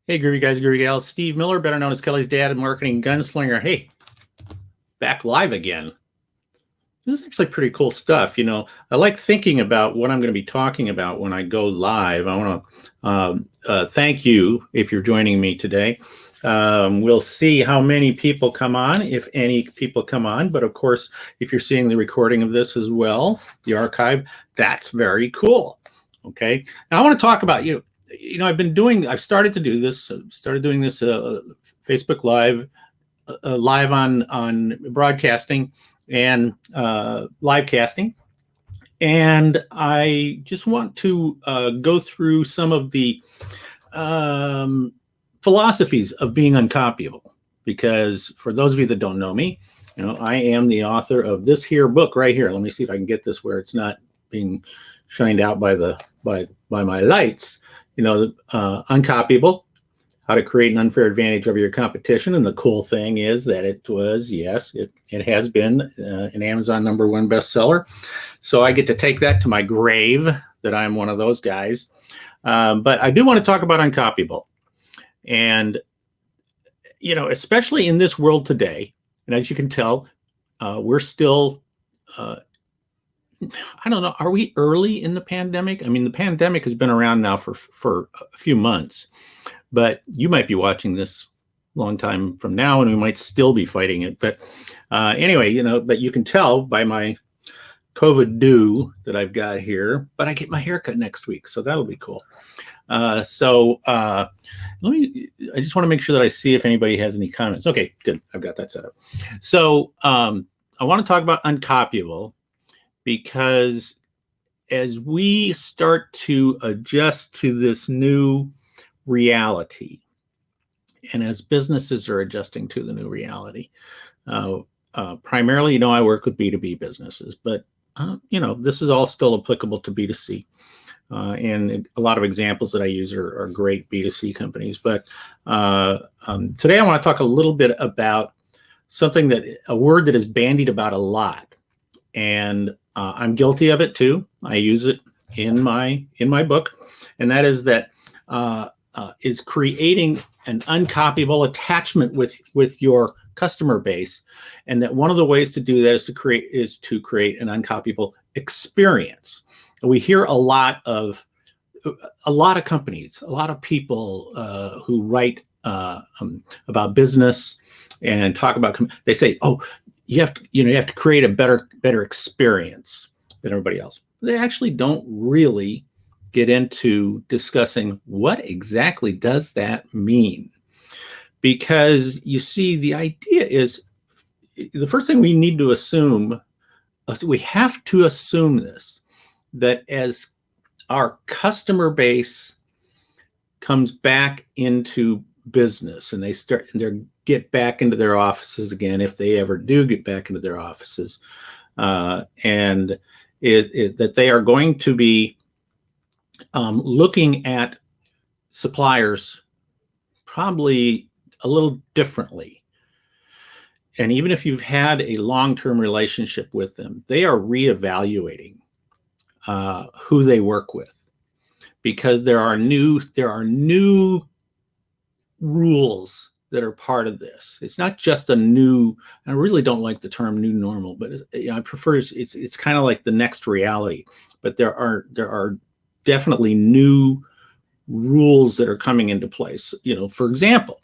Hey, groovy guys, groovy gals. Steve Miller, better known as Kelly's dad and marketing gunslinger. Hey, back live again. This is actually pretty cool stuff. I like thinking about what I'm going to be talking about when I go live. I want to thank you if you're joining me today. We'll see how many people come on, if any people come on. But of course, if you're seeing the recording of this as well, the archive, that's very cool. Okay. Now I want to talk about you. I've started to do this, Facebook live on broadcasting and live casting. And I just want to go through some of the philosophies of being uncopyable, because for those of you that don't know me, I am the author of this here book right here. Let me see if I can get this where it's not being shined out by my lights. Uncopyable, how to create an unfair advantage over your competition. And the cool thing is that it has been an Amazon #1 bestseller. So I get to take that to my grave, that I'm one of those guys. But I do want to talk about Uncopyable. And, especially in this world today, and as you can tell, we're still, I don't know, are we early in the pandemic? I mean, the pandemic has been around now for a few months, but you might be watching this a long time from now and we might still be fighting it. But anyway, but you can tell by my COVID do that I've got here, but I get my haircut next week, so that'll be cool. I just want to make sure that I see if anybody has any comments. Okay, good. I've got that set up. So I want to talk about Uncopyable, because as we start to adjust to this new reality, and as businesses are adjusting to the new reality, primarily, I work with B2B businesses, but this is all still applicable to B2C. And a lot of examples that I use are great B2C companies. But today I want to talk a little bit about a word that is bandied about a lot. And I'm guilty of it too. I use it in my book, and that is creating an uncopyable attachment with your customer base, and that one of the ways to do that is to create an uncopyable experience. And we hear a lot of companies, a lot of people who write about business and talk about. They say, "Oh, you have to create a better experience than everybody else." They actually don't really get into discussing what exactly does that mean. Because you see, the idea is, the first thing we need to assume, we have to assume this, that as our customer base comes back into business and they get back into their offices again, if they ever do get back into their offices, and that they are going to be looking at suppliers probably a little differently. And even if you've had a long-term relationship with them, they are reevaluating who they work with, because there are new rules that are part of this. It's not just I really don't like the term new normal, but I prefer it's kind of like the next reality. But there are definitely new rules that are coming into place. For example,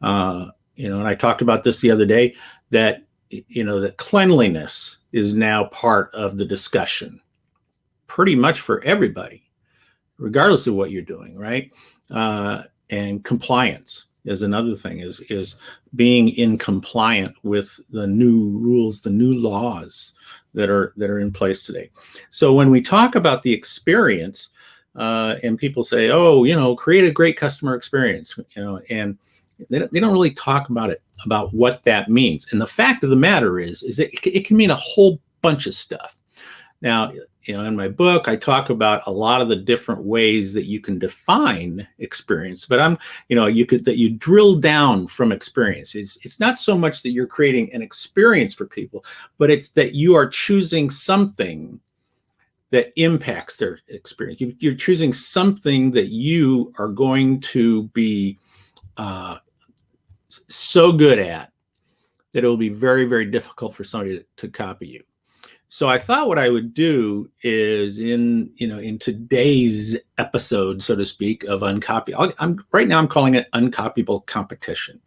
and I talked about this the other day, that that cleanliness is now part of the discussion, pretty much for everybody, regardless of what you're doing, right? And compliance is another thing, is being in compliant with the new rules, the new laws that are in place today. So when we talk about the experience, and people say, "Oh, create a great customer experience," and they don't really talk about what that means. And the fact of the matter is that it can mean a whole bunch of stuff. Now, in my book, I talk about a lot of the different ways that you can define experience, but you drill down from experience. It's not so much that you're creating an experience for people, but it's that you are choosing something that impacts their experience. You're choosing something that you are going to be so good at that it will be very, very difficult for somebody to copy you. So I thought what I would do is in today's episode, so to speak, of right now I'm calling it Uncopyable Competition,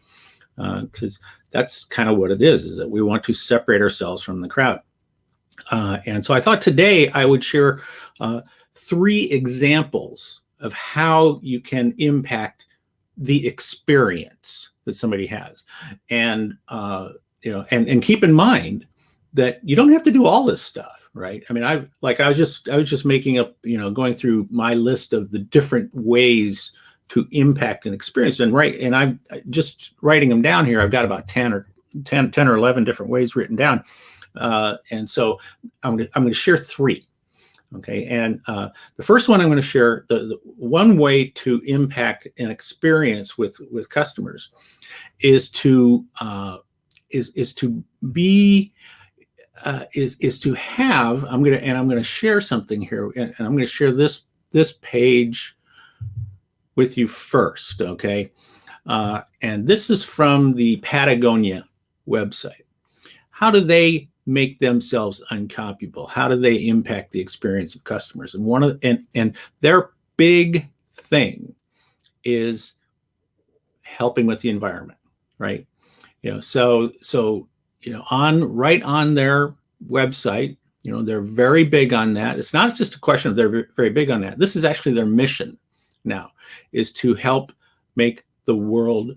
because that's kind of what it is that we want to separate ourselves from the crowd. And so I thought today I would share 3 examples of how you can impact the experience that somebody has. And and keep in mind that you don't have to do all this stuff, right? I mean, I was just making up, going through my list of the different ways to impact an experience, and I'm just writing them down here. I've got about 10 or 11 different ways written down, and so I'm going to share 3. Okay, and the first one I'm going to share, the one way to impact an experience with customers is to have. I'm going to share something here, and I'm going to share this page with you first. Okay, and this is from the Patagonia website. How do they make themselves uncopyable? How do they impact the experience of customers? And their big thing is helping with the environment, right? So on their website, they're very big on that. It's not just a question of they're very big on that. This is actually their mission now, is to help make the world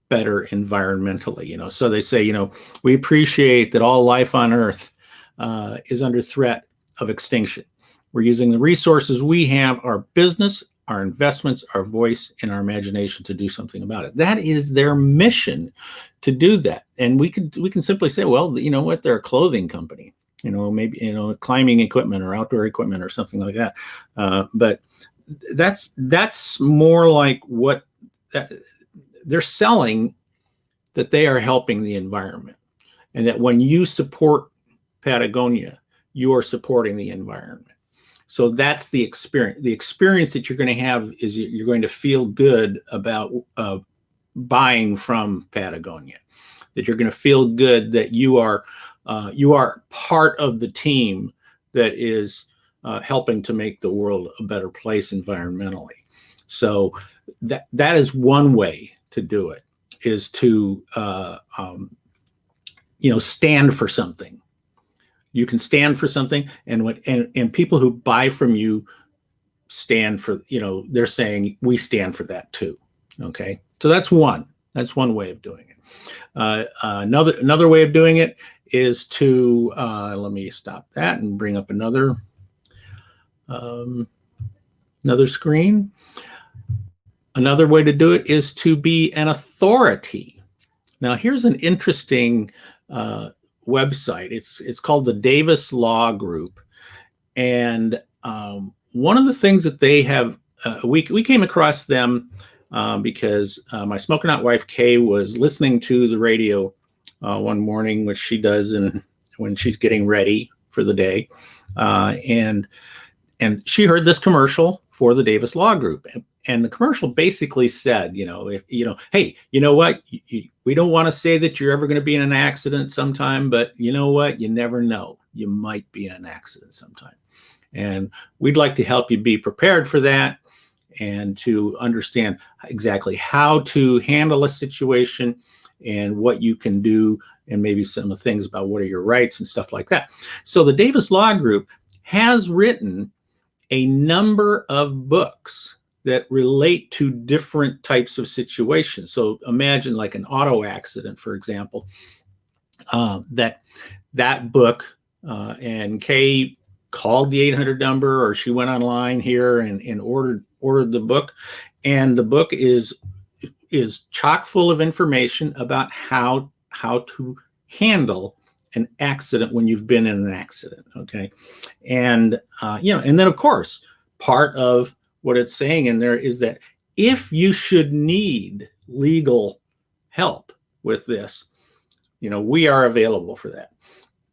better environmentally. So they say, we appreciate that all life on Earth is under threat of extinction. We're using the resources we have, our business, our investments, our voice, and our imagination to do something about it. That is their mission, to do that. And we can simply say, well, you know what, they're a clothing company, maybe climbing equipment or outdoor equipment or something like that. But that's more like what they're selling, that they are helping the environment, and that when you support Patagonia, you are supporting the environment. So that's the experience. The experience that you're going to have is you're going to feel good about buying from Patagonia, that you're going to feel good that you are part of the team that is helping to make the world a better place environmentally. So that is one way to do it, is to stand for something. You can stand for something, and people who buy from you stand for, they're saying we stand for that too. Okay, so that's one way of doing it. Another way of doing it is to let me stop that and bring up another screen. Another way to do it is to be an authority. Now, here's an interesting website. It's called the Davis Law Group, and one of the things that they have, we came across them because my smoking hot wife Kay was listening to the radio one morning, which she does when she's getting ready for the day, and she heard this commercial for the Davis Law Group. And the commercial basically said, hey, you know what? We don't want to say that you're ever going to be in an accident sometime, but you know what? You never know. You might be in an accident sometime. And we'd like to help you be prepared for that, and to understand exactly how to handle a situation and what you can do, and maybe some of the things about what are your rights and stuff like that. So the Davis Law Group has written a number of books that relate to different types of situations. So imagine like an auto accident, for example, that book, and Kay called the 800 number, or she went online here and ordered the book. And the book is chock full of information about how to handle an accident when you've been in an accident. Okay. And, and then of course, part of what it's saying in there is that if you should need legal help with this, we are available for that.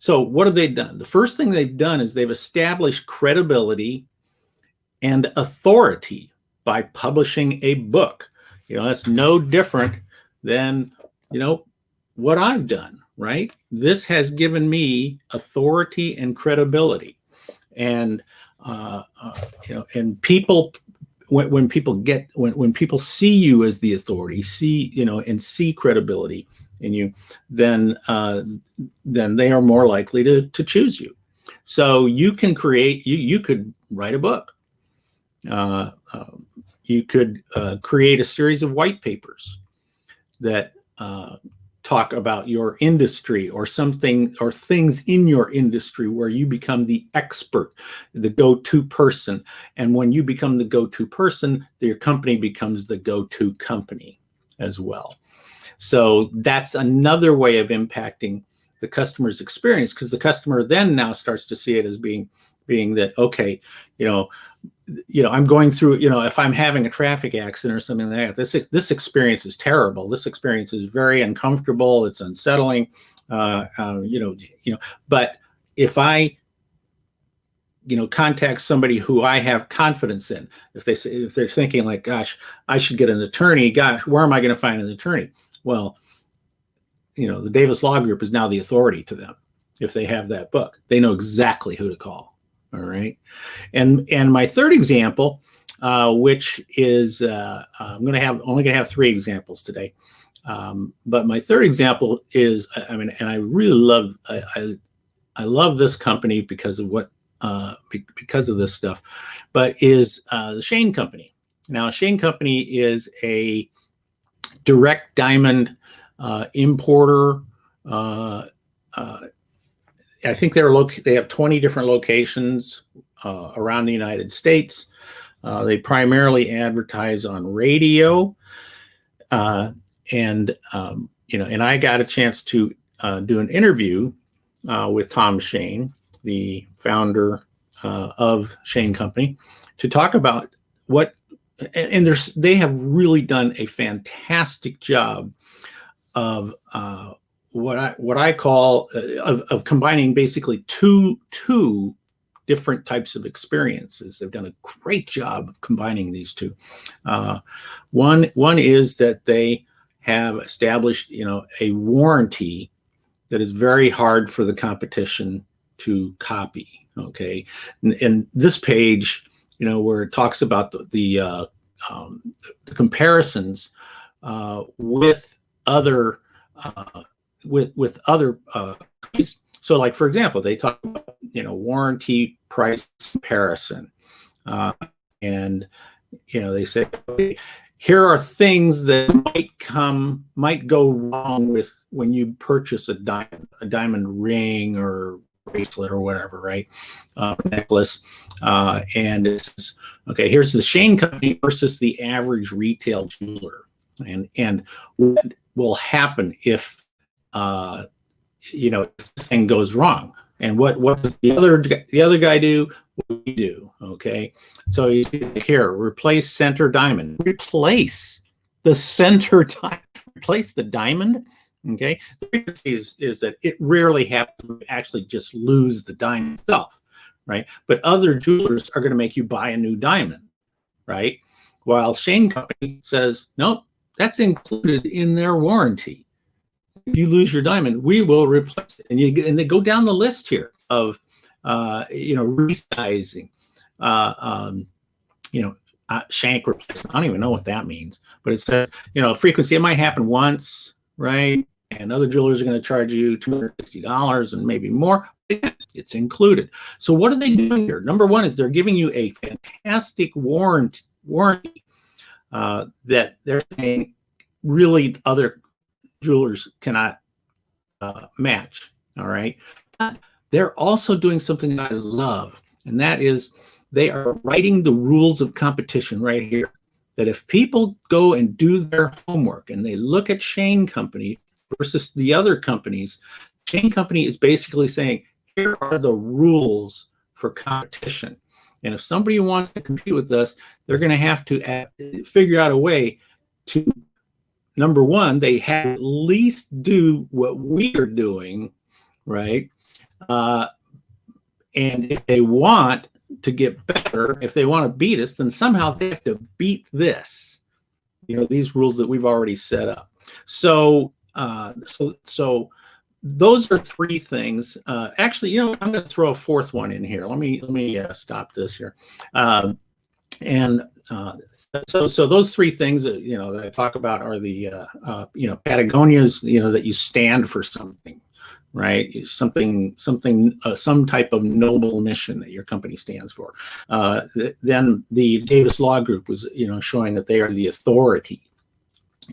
So what have they done? The first thing they've done is they've established credibility and authority by publishing a book. That's no different than, what I've done, right? This has given me authority and credibility. And, and people, when people see you as the authority, and see credibility in you, then they are more likely to choose you. So you can create, you could write a book. You could create a series of white papers that talk about your industry or something or things in your industry where you become the expert, the go-to person. And when you become the go-to person, your company becomes the go-to company as well. So that's another way of impacting the customer's experience, because the customer then now starts to see it as being that, okay, I'm going through, if I'm having a traffic accident or something like that, this experience is terrible. This experience is very uncomfortable. It's unsettling. But if I, contact somebody who I have confidence in, if they're thinking like, gosh, I should get an attorney. Gosh, where am I going to find an attorney? Well, the Davis Law Group is now the authority to them. If they have that book, they know exactly who to call. All right. And my third example, which is, I'm only going to have 3 examples today. But my third example is, and I really love, I love this company because of because of this stuff, but is the Shane Company. Now, Shane Company is a direct diamond importer. I think they have 20 different locations around the United States. They primarily advertise on radio, and I got a chance to do an interview with Tom Shane, the founder of Shane Company, to talk about they have really done a fantastic job of what I call of combining basically two different types of experiences. They've done a great job of combining these two. One is that they have established, a warranty that is very hard for the competition to copy. Okay, and this page, where it talks about the comparisons with other. With other companies. So like, for example, they talk about, warranty price comparison. And, they say, okay, here are things that might go wrong with when you purchase a diamond ring or bracelet or whatever, right? Necklace. And it's, okay, here's the Shane Company versus the average retail jeweler. And what will happen if if this thing goes wrong, and what does the other guy do? What do we do? Okay, so you see here, replace center diamond. Replace the center diamond. Replace the diamond. Okay, the frequency is that it rarely happens to actually just lose the diamond itself, right? But other jewelers are going to make you buy a new diamond, right? While Shane Company says, nope, that's included in their warranty. If you lose your diamond, we will replace it. And they go down the list here of, resizing, shank replacement. I don't even know what that means, but it says, frequency. It might happen once, right? And other jewelers are going to charge you $260 and maybe more. It's included. So what are they doing here? Number one is they're giving you a fantastic warranty that they're saying really other jewelers cannot match. All right. They're also doing something that I love, and that is they are writing the rules of competition right here. That if people go and do their homework and they look at Shane Company versus the other companies, Shane Company is basically saying, here are the rules for competition. And if somebody wants to compete with us, they're going to have to figure out a way to, number one, they have at least do what we are doing, right? And if they want to get better, if they want to beat us, then somehow they have to beat this, these rules that we've already set up. So those are three things. Actually, I'm going to throw a fourth one in here. Let me stop this here. So those three things that I talk about are the Patagonia's, that you stand for something, right? Some type of noble mission that your company stands for. Then the Davis Law Group was showing that they are the authority,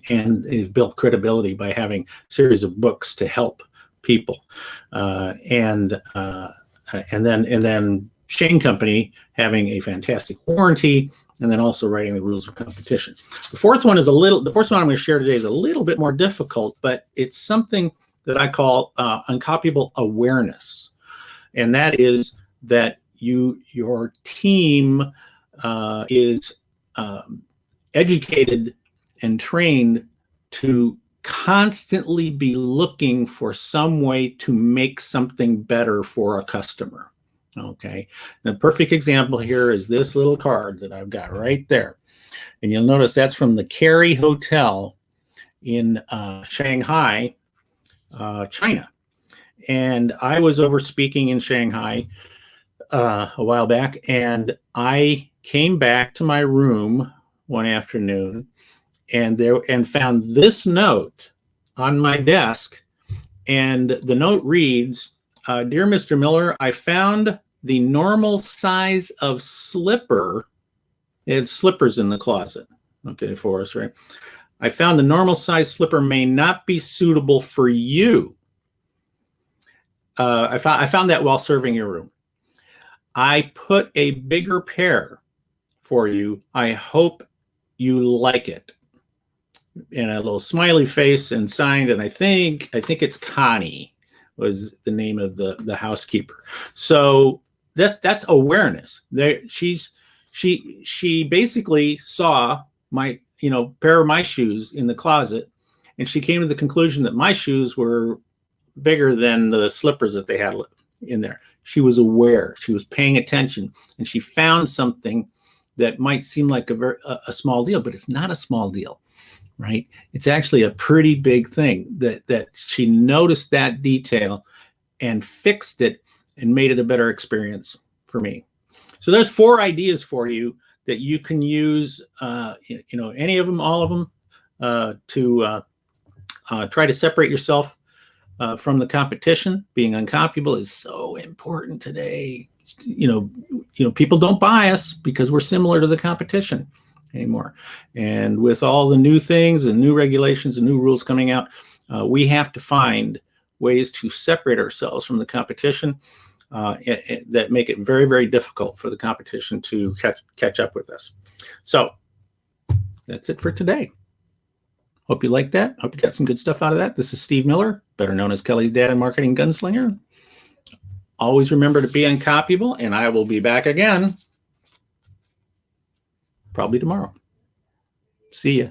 and they've built credibility by having a series of books to help people, and then Shane Company having a fantastic warranty, and then also writing the rules of competition. The fourth one I'm going to share today is a little bit more difficult, but it's something that I call uncopyable awareness, and that is that your team is educated and trained to constantly be looking for some way to make something better for a customer. Okay, the perfect example here is this little card that I've got right there, and you'll notice that's from the Cary Hotel in Shanghai, China. And I was over speaking in Shanghai a while back, and I came back to my room one afternoon and found this note on my desk, and the note reads, "Dear Mr. Miller, I found the normal size of slipper." It's slippers in the closet, okay, for us, right? "I found the normal size slipper may not be suitable for you. I found that while serving your room. I put a bigger pair for you. I hope you like it." And a little smiley face, and signed, and I think it's Connie was the name of the housekeeper. So that's awareness. She basically saw my pair of my shoes in the closet, and she came to the conclusion that my shoes were bigger than the slippers that they had in there. She was aware. She was paying attention, and she found something that might seem like a small deal, but it's not a small deal, right? It's actually a pretty big thing that she noticed that detail and fixed it and made it a better experience for me. So there's 4 ideas for you that you can use, any of them, all of them, to try to separate yourself from the competition. Being uncopyable is so important today. People don't buy us because we're similar to the competition anymore. And with all the new things and new regulations and new rules coming out, we have to find ways to separate ourselves from the competition that make it very, very difficult for the competition to catch up with us. So that's it for today. Hope you liked that. Hope you got some good stuff out of that. This is Steve Miller, better known as Kelly's Dad and Marketing Gunslinger. Always remember to be uncopyable, and I will be back again probably tomorrow. See ya.